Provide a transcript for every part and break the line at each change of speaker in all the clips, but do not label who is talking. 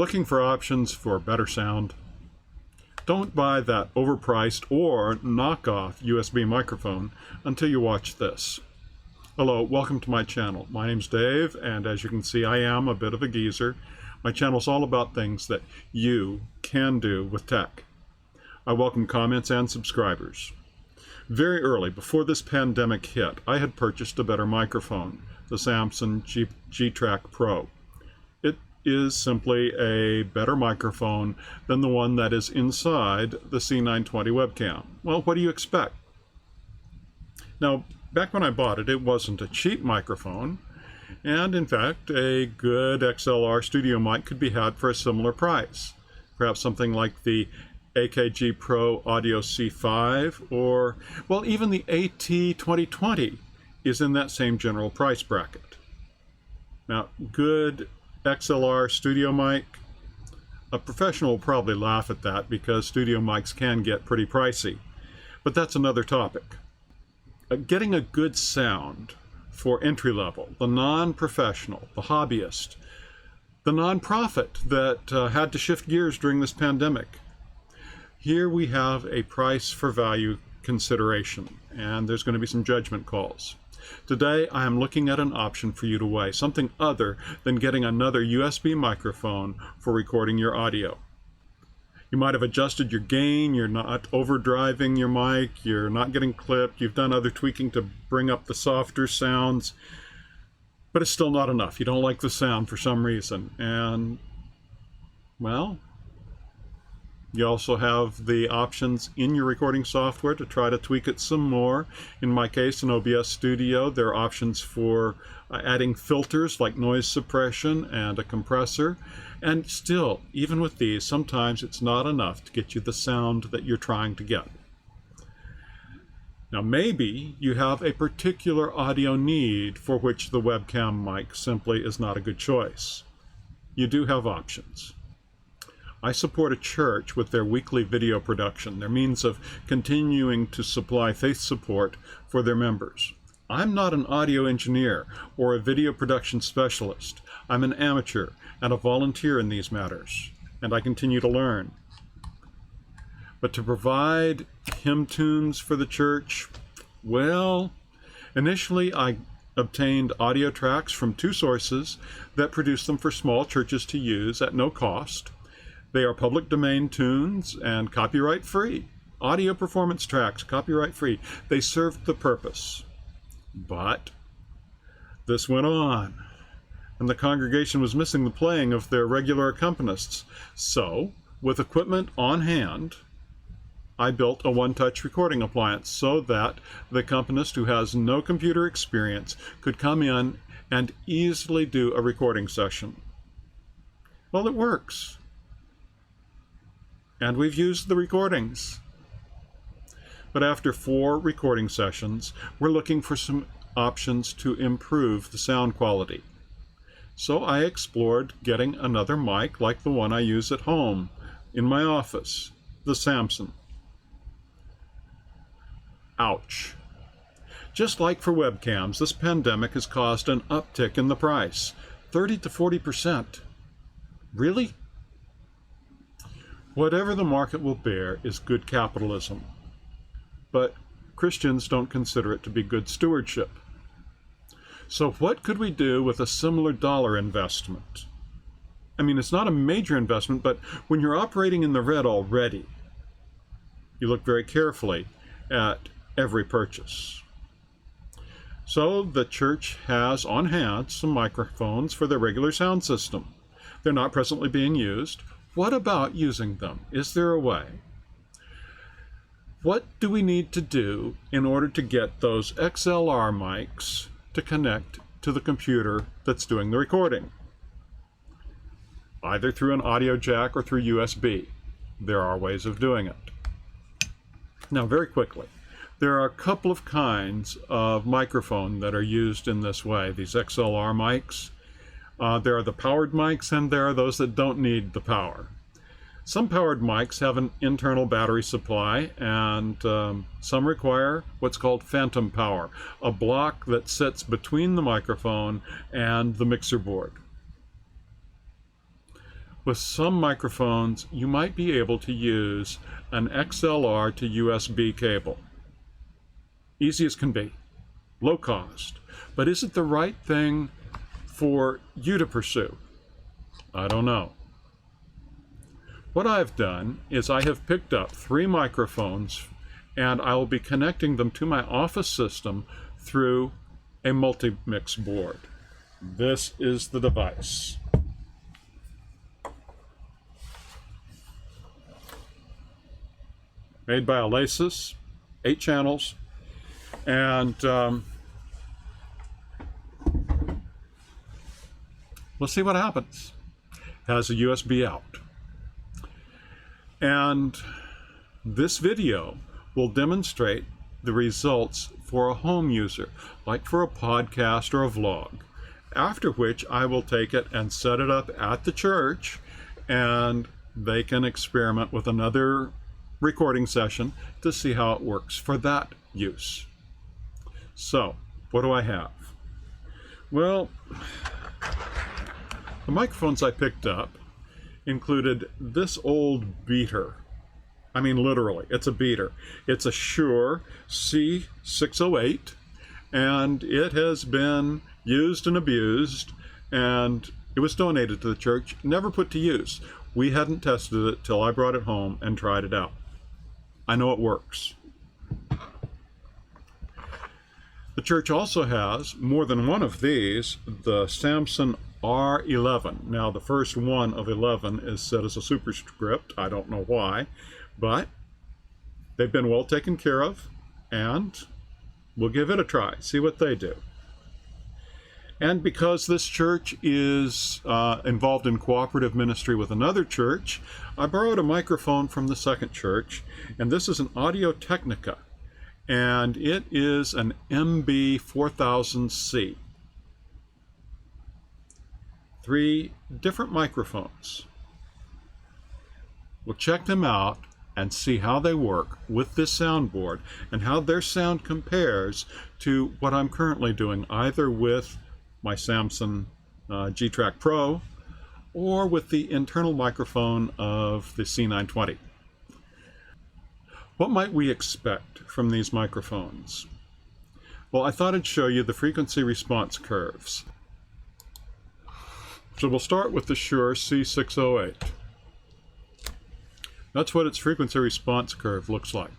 looking for options for better sound? Don't buy that overpriced or knockoff USB microphone until you watch this. Hello, welcome to my channel. My name's Dave, and as you can see, I am a bit of a geezer. My channel's all about things that you can do with tech. I welcome comments and subscribers. Very early, before this pandemic hit, I had purchased a better microphone, the Samson G Track Pro. It is simply a better microphone than the one that is inside the C920 webcam. Well, what do you expect? Now, back when I bought it, it wasn't a cheap microphone, and in fact, a good XLR studio mic could be had for a similar price. Perhaps something like the AKG Pro Audio C5, or, well, even the AT2020 is in that same general price bracket. Now, good XLR studio mic, a professional will probably laugh at that because studio mics can get pretty pricey, but that's another topic. Getting a good sound for entry level, the non-professional, the hobbyist, the non-profit that had to shift gears during this pandemic. Here we have a price for value consideration, and there's going to be some judgment calls. Today I am looking at an option for you to weigh, something other than getting another USB microphone for recording your audio. You might have adjusted your gain, you're not overdriving your mic, you're not getting clipped, you've done other tweaking to bring up the softer sounds, but it's still not enough. You don't like the sound for some reason, and, well, you also have the options in your recording software to try to tweak it some more. In my case, in OBS Studio, there are options for adding filters like noise suppression and a compressor. And still, even with these, sometimes it's not enough to get you the sound that you're trying to get. Now, maybe you have a particular audio need for which the webcam mic simply is not a good choice. You do have options. I support a church with their weekly video production, their means of continuing to supply faith support for their members. I'm not an audio engineer or a video production specialist. I'm an amateur and a volunteer in these matters, and I continue to learn. But to provide hymn tunes for the church, well, initially I obtained audio tracks from two sources that produce them for small churches to use at no cost. They are public domain tunes and copyright free. Audio performance tracks, copyright free. They served the purpose. But this went on, and the congregation was missing the playing of their regular accompanists. So, with equipment on hand, I built a one-touch recording appliance so that the accompanist who has no computer experience could come in and easily do a recording session. Well, it works. And we've used the recordings. But after 4 recording sessions, we're looking for some options to improve the sound quality. So I explored getting another mic like the one I use at home in my office, the Samson. Ouch. Just like for webcams, this pandemic has caused an uptick in the price, 30 to 40%. Really? Whatever the market will bear is good capitalism, but Christians don't consider it to be good stewardship. So what could we do with a similar dollar investment? I mean, it's not a major investment, but when you're operating in the red already, you look very carefully at every purchase. So the church has on hand some microphones for their regular sound system. They're not presently being used. What about using them? Is there a way? What do we need to do in order to get those XLR mics to connect to the computer that's doing the recording? Either through an audio jack or through USB. There are ways of doing it. Now, very quickly, there are a couple of kinds of microphone that are used in this way, these XLR mics. There are the powered mics, and there are those that don't need the power. Some powered mics have an internal battery supply, and some require what's called phantom power, a block that sits between the microphone and the mixer board. With some microphones, you might be able to use an XLR to USB cable. Easy as can be, low cost. But is it the right thing for you to pursue? I don't know. What I've done is I have picked up 3 microphones and I will be connecting them to my office system through a multi-mix board. This is the device. Made by Alesis, 8 channels, and we'll see what happens. Has a USB out. And this video will demonstrate the results for a home user, like for a podcast or a vlog, after which I will take it and set it up at the church, and they can experiment with another recording session to see how it works for that use. So, what do I have? Well, the microphones I picked up included this old beater. I mean, literally, it's a beater. It's a Shure C608, and it has been used and abused, and it was donated to the church, never put to use. We hadn't tested it till I brought it home and tried it out. I know it works. The church also has more than one of these, the Samson R11. Now, the first one of 11 is set as a superscript. I don't know why, but they've been well taken care of, and we'll give it a try, see what they do. And because this church is involved in cooperative ministry with another church, I borrowed a microphone from the second church, and this is an Audio-Technica, and it is an MB4000C. 3 different microphones. We'll check them out and see how they work with this soundboard and how their sound compares to what I'm currently doing, either with my Samson G Track Pro or with the internal microphone of the C920. What might we expect from these microphones? Well, I thought I'd show you the frequency response curves. So we'll start with the Shure C608. That's what its frequency response curve looks like.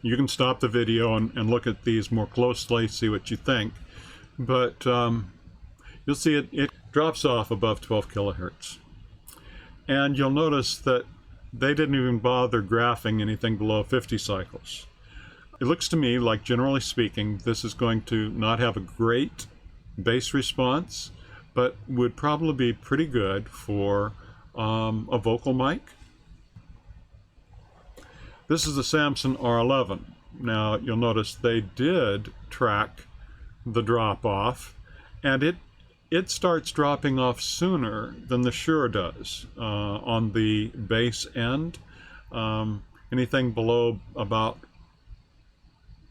You can stop the video and look at these more closely, see what you think, but you'll see it drops off above 12 kilohertz. And you'll notice that they didn't even bother graphing anything below 50 cycles. It looks to me like, generally speaking, this is going to not have a great bass response, but would probably be pretty good for a vocal mic. This is the Samson R11. Now, you'll notice they did track the drop-off, and it starts dropping off sooner than the Shure does on the bass end. Anything below about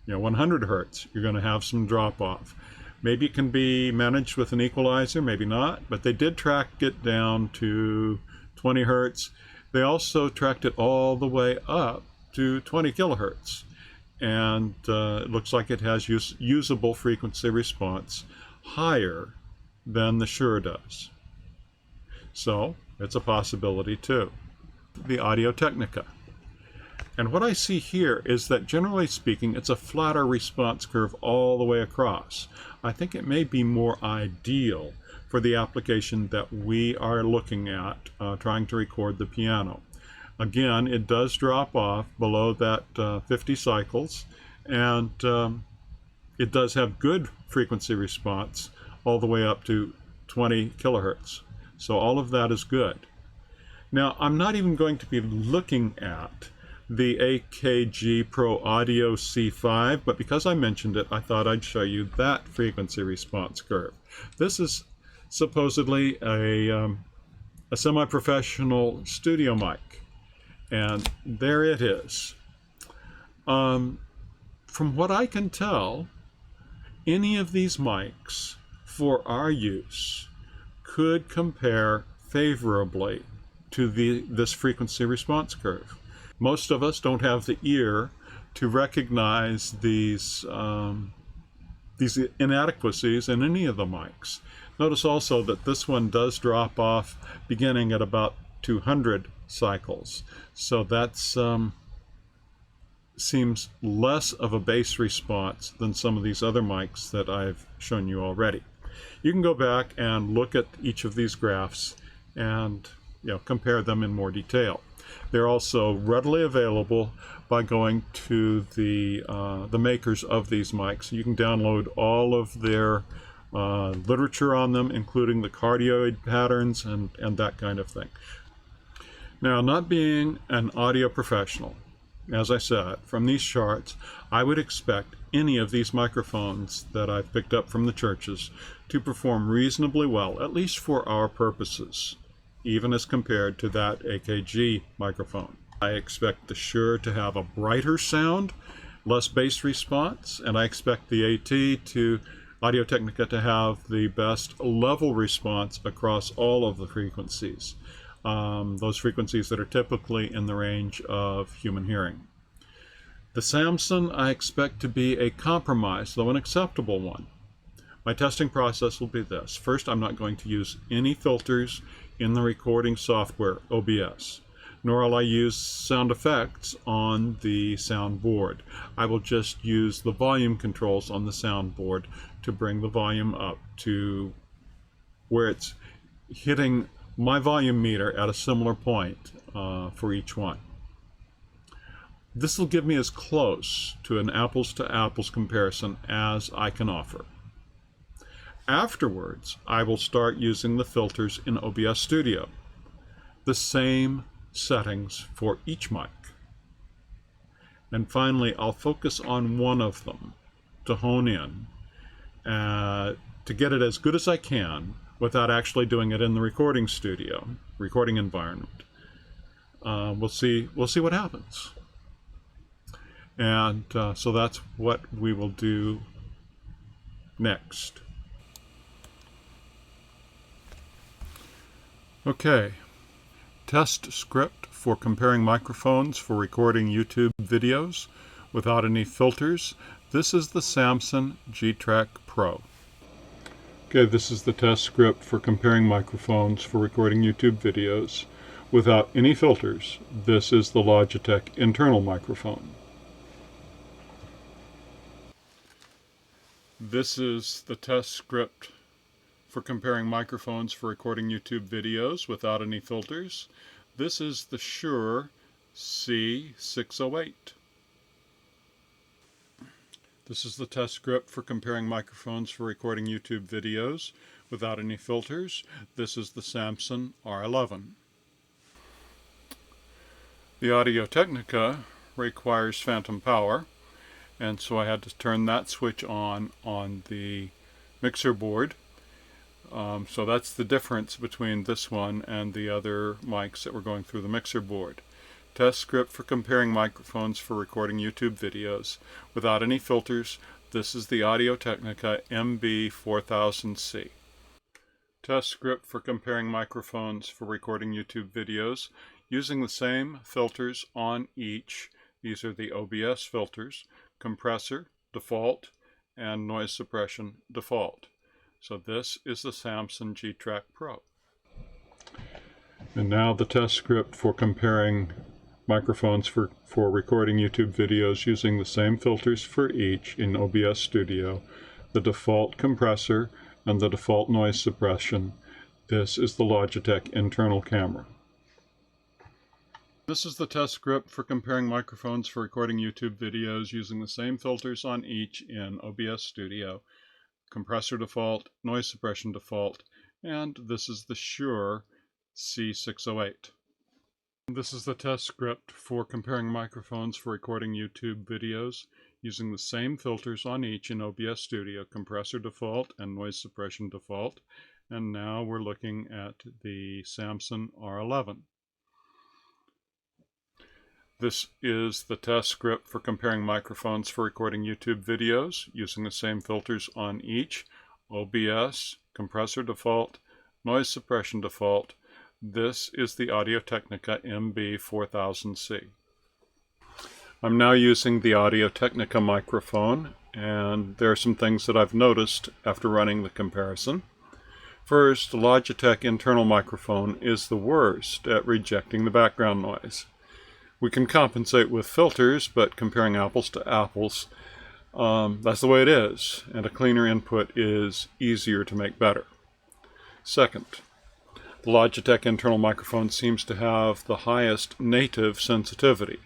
100 hertz, you're going to have some drop-off. Maybe it can be managed with an equalizer, maybe not, but they did track it down to 20 hertz. They also tracked it all the way up to 20 kilohertz, and it looks like it has usable frequency response higher than the Shure does. So it's a possibility too. The Audio-Technica. And what I see here is that, generally speaking, it's a flatter response curve all the way across. I think it may be more ideal for the application that we are looking at, trying to record the piano. Again, it does drop off below that 50 cycles, and it does have good frequency response all the way up to 20 kilohertz. So all of that is good. Now, I'm not even going to be looking at the AKG Pro Audio C5, but because I mentioned it, I thought I'd show you that frequency response curve. This is supposedly a semi-professional studio mic, and there it is. From what I can tell, any of these mics for our use could compare favorably to this frequency response curve. Most of us don't have the ear to recognize these inadequacies in any of the mics. Notice also that this one does drop off beginning at about 200 cycles. So that's seems less of a bass response than some of these other mics that I've shown you already. You can go back and look at each of these graphs and compare them in more detail. They're also readily available by going to the makers of these mics. You can download all of their literature on them, including the cardioid patterns and that kind of thing. Now, not being an audio professional, as I said, from these charts, I would expect any of these microphones that I've picked up from the churches to perform reasonably well, at least for our purposes, even as compared to that AKG microphone. I expect the Shure to have a brighter sound, less bass response, and I expect the Audio-Technica to have the best level response across all of the frequencies. Those frequencies that are typically in the range of human hearing. The Samson I expect to be a compromise, though an acceptable one. My testing process will be this. First, I'm not going to use any filters in the recording software, OBS, nor will I use sound effects on the soundboard. I will just use the volume controls on the soundboard to bring the volume up to where it's hitting my volume meter at a similar point for each one. This will give me as close to an apples to apples comparison as I can offer. Afterwards, I will start using the filters in OBS Studio, the same settings for each mic. And finally, I'll focus on one of them to hone in, to get it as good as I can without actually doing it in the recording studio, recording environment. We'll see what happens. And so that's what we will do next. Okay, test script for comparing microphones for recording YouTube videos without any filters. This is the Samson G Track Pro. Okay, this is the test script for comparing microphones for recording YouTube videos without any filters. This is the Logitech internal microphone. This is the test script for comparing microphones for recording YouTube videos without any filters. This is the Shure C608. This is the test script for comparing microphones for recording YouTube videos without any filters. This is the Samson R11. The Audio-Technica requires phantom power, and so I had to turn that switch on the mixer board. So that's the difference between this one and the other mics that were going through the mixer board. Test script for comparing microphones for recording YouTube videos without any filters. This is the Audio-Technica MB4000C. Test script for comparing microphones for recording YouTube videos using the same filters on each. These are the OBS filters: compressor, default, and noise suppression, default. So this is the Samson G Track Pro. And now the test script for comparing microphones for recording YouTube videos using the same filters for each in OBS Studio, the default compressor and the default noise suppression. This is the Logitech internal camera. This is the test script for comparing microphones for recording YouTube videos using the same filters on each in OBS Studio, compressor default, noise suppression default, and this is the Shure C608. This is the test script for comparing microphones for recording YouTube videos using the same filters on each in OBS Studio, compressor default and noise suppression default. And now we're looking at the Samson R11. This is the test script for comparing microphones for recording YouTube videos using the same filters on each OBS, compressor default, noise suppression default. This is the Audio-Technica MB4000C. I'm now using the Audio-Technica microphone, and there are some things that I've noticed after running the comparison. First, the Logitech internal microphone is the worst at rejecting the background noise. We can compensate with filters, but comparing apples to apples, that's the way it is, and a cleaner input is easier to make better. Second, the Logitech internal microphone seems to have the highest native sensitivity.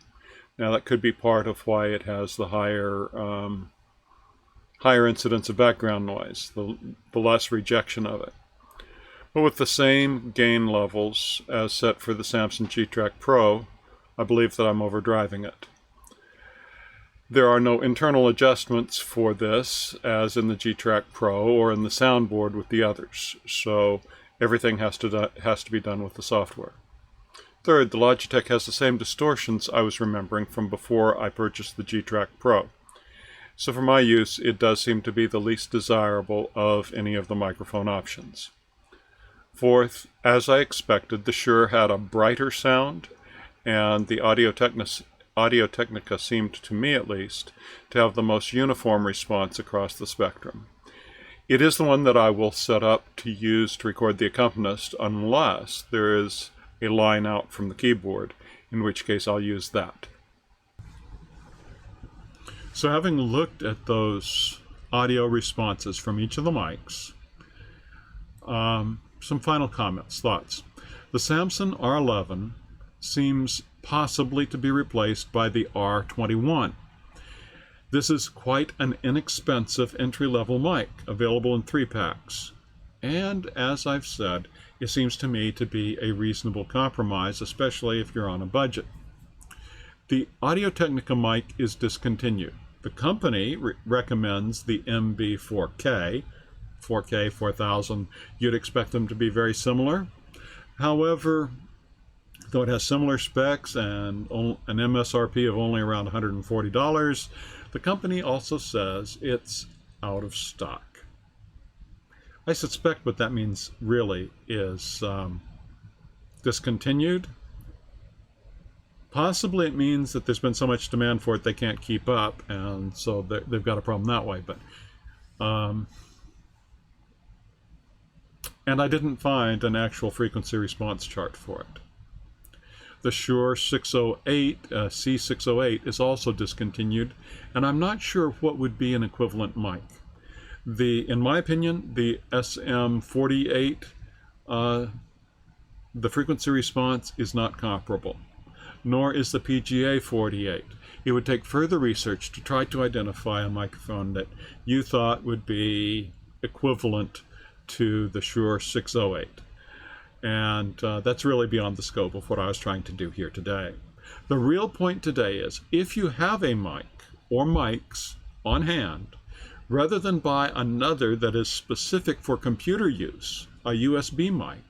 Now that could be part of why it has the higher incidence of background noise, the less rejection of it. But with the same gain levels as set for the Samson G Track Pro, I believe that I'm overdriving it. There are no internal adjustments for this, as in the G Track Pro or in the soundboard with the others, so everything has to be done with the software. Third, the Logitech has the same distortions I was remembering from before I purchased the G Track Pro. So for my use, it does seem to be the least desirable of any of the microphone options. Fourth, as I expected, the Shure had a brighter sound, and the Audio-Technica seemed, to me at least, to have the most uniform response across the spectrum. It is the one that I will set up to use to record the accompanist unless there is a line out from the keyboard, in which case I'll use that. So having looked at those audio responses from each of the mics, some final comments, thoughts. The Samson R11 seems possibly to be replaced by the R21. This is quite an inexpensive entry-level mic, available in 3-packs. And as I've said, it seems to me to be a reasonable compromise, especially if you're on a budget. The Audio-Technica mic is discontinued. The company recommends the MB4K, 4K, 4000. You'd expect them to be very similar. However, though it has similar specs and an MSRP of only around $140, the company also says it's out of stock. I suspect what that means really is discontinued. Possibly it means that there's been so much demand for it they can't keep up, and so they've got a problem that way. But and I didn't find an actual frequency response chart for it. The Shure C608 is also discontinued, and I'm not sure what would be an equivalent mic. In my opinion, the SM48, the frequency response is not comparable, nor is the PGA48. It would take further research to try to identify a microphone that you thought would be equivalent to the Shure 608. And that's really beyond the scope of what I was trying to do here today. The real point today is, if you have a mic or mics on hand, rather than buy another that is specific for computer use, a USB mic,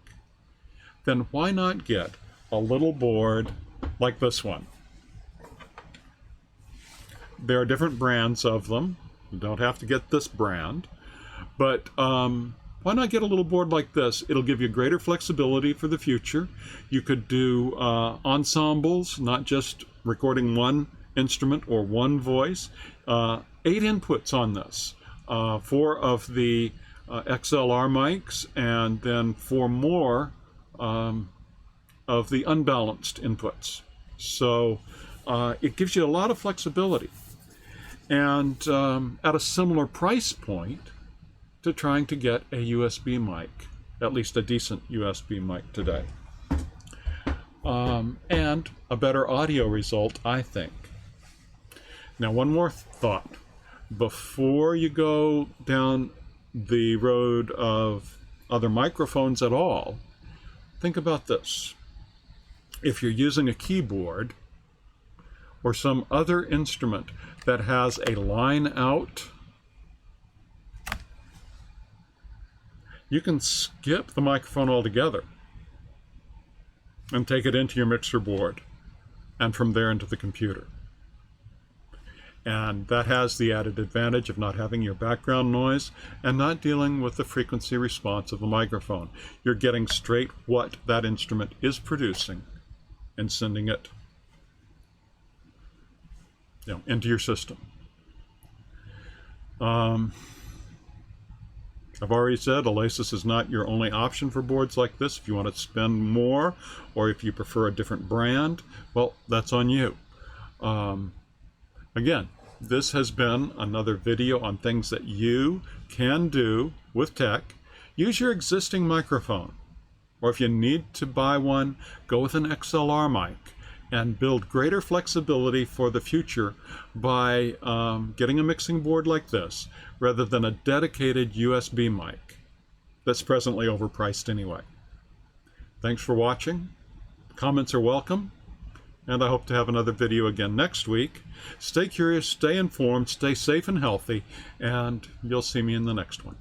then why not get a little board like this one? There are different brands of them. You don't have to get this brand, but why not get a little board like this? It'll give you greater flexibility for the future. You could do ensembles, not just recording one instrument or one voice. 8 inputs on this, 4 of the XLR mics, and then 4 more of the unbalanced inputs. So it gives you a lot of flexibility, and at a similar price point to trying to get a USB mic, at least a decent USB mic today. And a better audio result, I think. Now, one more thought. Before you go down the road of other microphones at all, think about this. If you're using a keyboard or some other instrument that has a line out, you can skip the microphone altogether and take it into your mixer board, and from there into the computer. And that has the added advantage of not having your background noise and not dealing with the frequency response of the microphone. You're getting straight what that instrument is producing and sending it, into your system. I've already said Oasis is not your only option for boards like this. If you want to spend more, or if you prefer a different brand, well, that's on you. Again, this has been another video on things that you can do with tech. Use your existing microphone, or if you need to buy one, go with an XLR mic and build greater flexibility for the future by getting a mixing board like this rather than a dedicated USB mic that's presently overpriced anyway. Thanks for watching. Comments are welcome. And I hope to have another video again next week. Stay curious, stay informed, stay safe and healthy, and you'll see me in the next one.